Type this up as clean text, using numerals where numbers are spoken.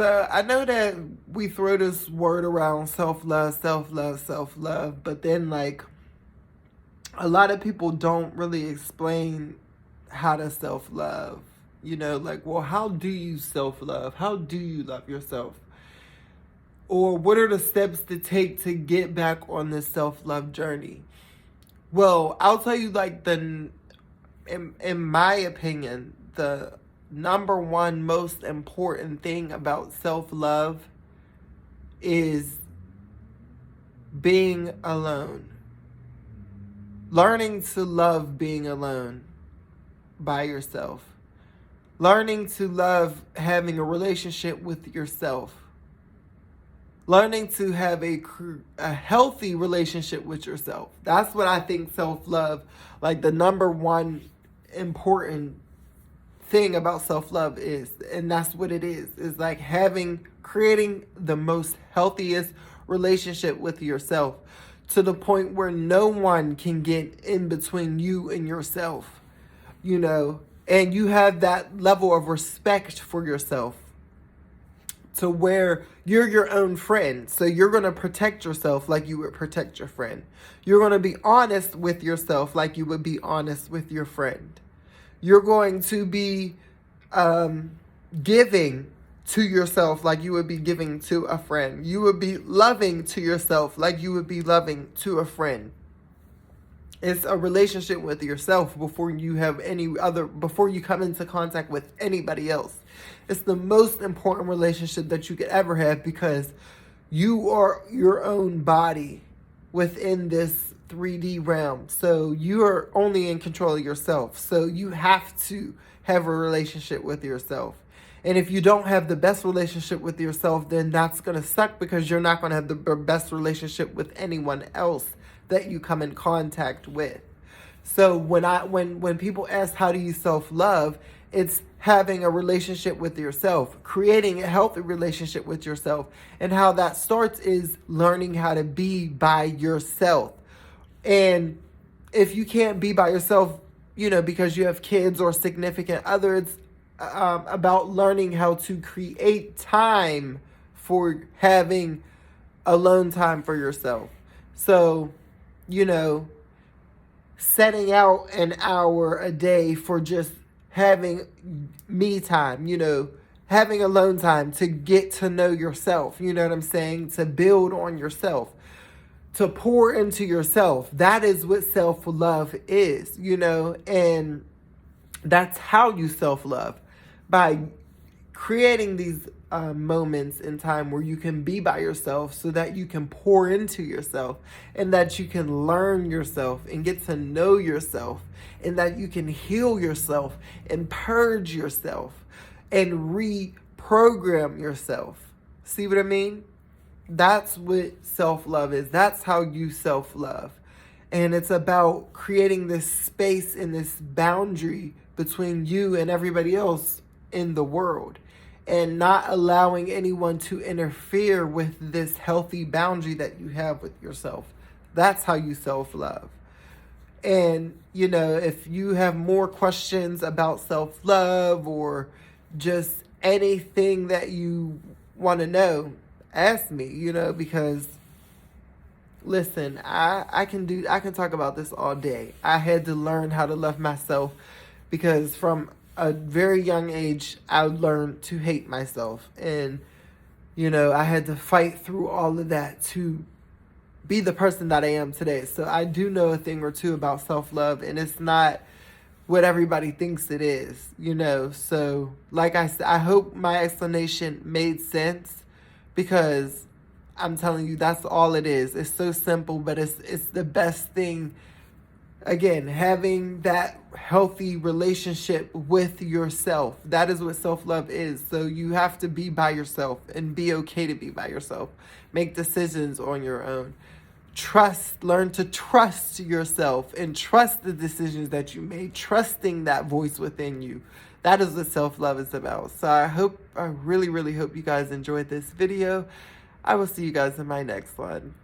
So I know that we throw this word around self-love, self-love, self-love, but then like a lot of people don't really explain how to self-love. You know, like, well, how do you self-love? How do you love yourself? Or what are the steps to take to get back on this self-love journey? Well, I'll tell you like in my opinion, the number one most important thing about self-love is being alone. Learning to love being alone by yourself. Learning to love having a relationship with yourself. Learning to have a healthy relationship with yourself. That's what I think self-love, like the number one important thing about self-love is. And that's what it is. It's like creating the most healthiest relationship with yourself to the point where no one can get in between you and yourself, you know, and you have that level of respect for yourself to where you're your own friend. So you're going to protect yourself like you would protect your friend. You're going to be honest with yourself like you would be honest with your friend. You're going to be giving to yourself like you would be giving to a friend. You would be loving to yourself like you would be loving to a friend. It's a relationship with yourself before you come into contact with anybody else. It's the most important relationship that you could ever have because you are your own body within this 3D realm. So you are only in control of yourself. So you have to have a relationship with yourself. And if you don't have the best relationship with yourself, then that's going to suck because you're not going to have the best relationship with anyone else that you come in contact with. So when people ask how do you self-love, it's having a relationship with yourself, creating a healthy relationship with yourself. And how that starts is learning how to be by yourself. And if you can't be by yourself, you know, because you have kids or significant others, about learning how to create time for having alone time for yourself. So, you know, setting out an hour a day for just having me time, you know, having alone time to get to know yourself, you know what I'm saying? To build on yourself, to pour into yourself. That is what self-love is, you know, and that's how you self-love, by creating these moments in time where you can be by yourself so that you can pour into yourself and that you can learn yourself and get to know yourself and that you can heal yourself and purge yourself and reprogram yourself. See what I mean? That's what self-love is. That's how you self-love. And it's about creating this space and this boundary between you and everybody else in the world, and not allowing anyone to interfere with this healthy boundary that you have with yourself. That's how you self-love. And, you know, if you have more questions about self-love or just anything that you want to know, ask me, you know, because listen, I can talk about this all day. I had to learn how to love myself because from a very young age, I learned to hate myself. And, you know, I had to fight through all of that to be the person that I am today. So I do know a thing or two about self-love, and it's not what everybody thinks it is, you know. So like I said, I hope my explanation made sense because I'm telling you, that's all it is. It's so simple, but it's the best thing. Again, having that healthy relationship with yourself. That is what self-love is. So you have to be by yourself and be okay to be by yourself. Make decisions on your own. Learn to trust yourself and trust the decisions that you made. Trusting that voice within you. That is what self-love is about. So I really, really hope you guys enjoyed this video. I will see you guys in my next one.